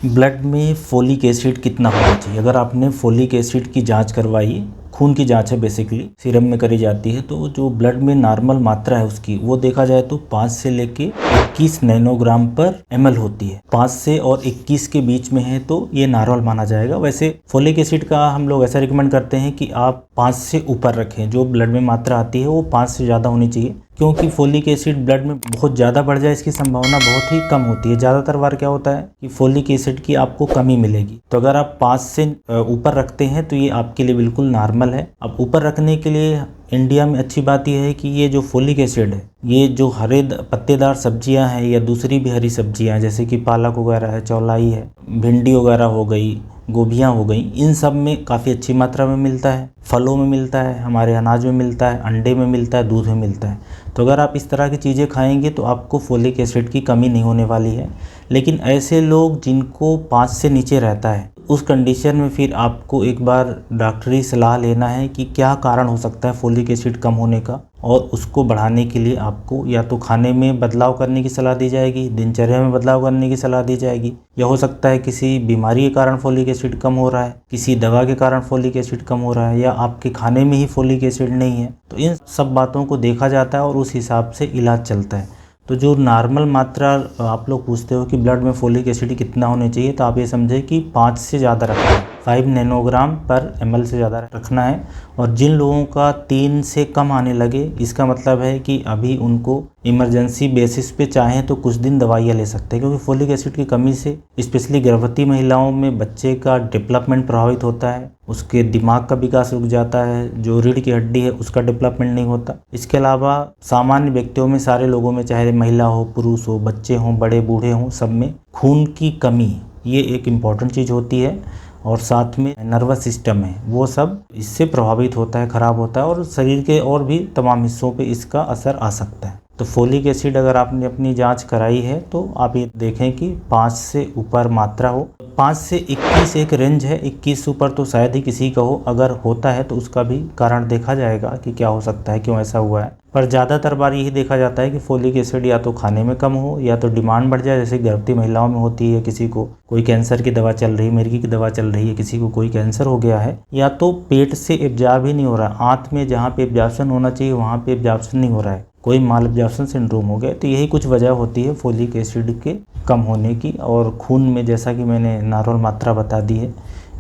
Blood में folic acid कितना होना चाहिए। अगर आपने फोलिक एसिड की जांच करवाई, खून की जांच है बेसिकली, सीरम में करी जाती है, तो जो ब्लड में नॉर्मल मात्रा है उसकी वो देखा जाए तो 5 से लेके 21 नैनोग्राम पर ml होती है। 5 से और 21 के बीच में है तो ये नॉर्मल माना जाएगा। वैसे फोलिक एसिड का हम लोग ऐसा रिकमेंड करते हैं कि आप 5 से ऊपर रखें। जो ब्लड में मात्रा आती है वो 5 से ज़्यादा होनी चाहिए, क्योंकि फोलिक एसिड ब्लड में बहुत ज़्यादा बढ़ जाए इसकी संभावना बहुत ही कम होती है। ज़्यादातर बार क्या होता है कि फोलिक एसिड की आपको कमी मिलेगी। तो अगर आप 5 से ऊपर रखते हैं तो ये आपके लिए बिल्कुल नॉर्मल है। अब ऊपर रखने के लिए इंडिया में अच्छी बात यह है कि ये जो फोलिक एसिड है, ये जो हरे पत्तेदार सब्जियां हैं या दूसरी भी हरी सब्जियां जैसे कि पालक वगैरह है, चौलाई है, भिंडी वगैरह हो गई, गोभियाँ हो गई, इन सब में काफ़ी अच्छी मात्रा में मिलता है। फलों में मिलता है, हमारे अनाज में मिलता है, अंडे में मिलता है, दूध में मिलता है। तो अगर आप इस तरह की चीज़ें खाएंगे तो आपको फोलिक एसिड की कमी नहीं होने वाली है। लेकिन ऐसे लोग जिनको 5 से नीचे रहता है, उस कंडीशन में फिर आपको एक बार डॉक्टरी सलाह लेना है कि क्या कारण हो सकता है फोलिक एसिड कम होने का, और उसको बढ़ाने के लिए आपको या तो खाने में बदलाव करने की सलाह दी जाएगी, दिनचर्या में बदलाव करने की सलाह दी जाएगी, या हो सकता है किसी बीमारी के कारण फोलिक एसिड कम हो रहा है, किसी दवा के कारण फोलिक एसिड कम हो रहा है, या आपके खाने में ही फोलिक एसिड नहीं है। तो इन सब बातों को देखा जाता है और उस हिसाब से इलाज चलता है। तो जो नॉर्मल मात्रा आप लोग पूछते हो कि ब्लड में फोलिक एसिड कितना होने चाहिए, तो आप ये समझे कि 5 से ज़्यादा रखना है, 5 नैनोग्राम पर ml से ज़्यादा रखना है। और जिन लोगों का 3 से कम आने लगे, इसका मतलब है कि अभी उनको इमरजेंसी बेसिस पे चाहें तो कुछ दिन दवाइयाँ ले सकते हैं, क्योंकि फोलिक एसिड की कमी से स्पेशली गर्भवती महिलाओं में बच्चे का डेवलपमेंट प्रभावित होता है, उसके दिमाग का विकास रुक जाता है, जो रीढ़ की हड्डी है उसका डेवलपमेंट नहीं होता। इसके अलावा सामान्य व्यक्तियों में, सारे लोगों में, चाहे महिला हो, पुरुष हो, बच्चे हों, बड़े बूढ़े हों, सब में खून की कमी ये एक इम्पॉर्टेंट चीज़ होती है। और साथ में नर्वस सिस्टम है वो सब इससे प्रभावित होता है, ख़राब होता है, और शरीर के और भी तमाम हिस्सों पे इसका असर आ सकता है। तो फोलिक एसिड अगर आपने अपनी जांच कराई है तो आप ये देखें कि 5 से ऊपर मात्रा हो। 5 से 21 एक रेंज है, 21 ऊपर तो शायद ही किसी का हो। अगर होता है तो उसका भी कारण देखा जाएगा कि क्या हो सकता है, क्यों ऐसा हुआ है। पर ज़्यादातर बार यही देखा जाता है कि फोलिक एसिड या तो खाने में कम हो या तो डिमांड बढ़ जाए, जैसे गर्भवती महिलाओं में होती है, किसी को कोई कैंसर की दवा चल रही है, मिर्गी की दवा चल रही है, किसी को कोई कैंसर हो गया है, या तो पेट से एब्जॉर्ब ही नहीं हो रहा है, आंत में जहाँ पे एब्जॉर्प्शन होना चाहिए वहाँ पे एब्जॉर्प्शन नहीं हो रहा है, कोई माल एब्जॉर्प्शन सिंड्रोम हो गया। तो यही कुछ वजह होती है फोलिक एसिड के कम होने की। और खून में जैसा कि मैंने नॉर्मल मात्रा बता दी है,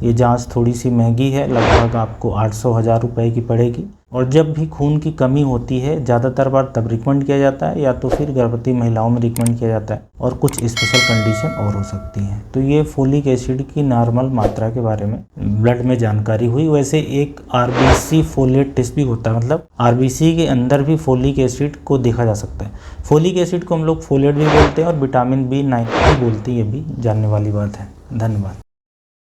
ये जांच थोड़ी सी महंगी है, लगभग आपको 800-1000 रुपए की पड़ेगी। और जब भी खून की कमी होती है ज़्यादातर बार तब रिकमेंड किया जाता है, या तो फिर गर्भवती महिलाओं में रिकमेंड किया जाता है, और कुछ स्पेशल कंडीशन और हो सकती हैं। तो ये फोलिक एसिड की नॉर्मल मात्रा के बारे में ब्लड में जानकारी हुई। वैसे एक RBC फोलेट टेस्ट भी होता है, मतलब RBC के अंदर भी फोलिक एसिड को देखा जा सकता है। फोलिक एसिड को हम लोग फोलेट भी बोलते हैं और विटामिन B9 भी बोलते हैं, ये भी जानने वाली बात है। धन्यवाद।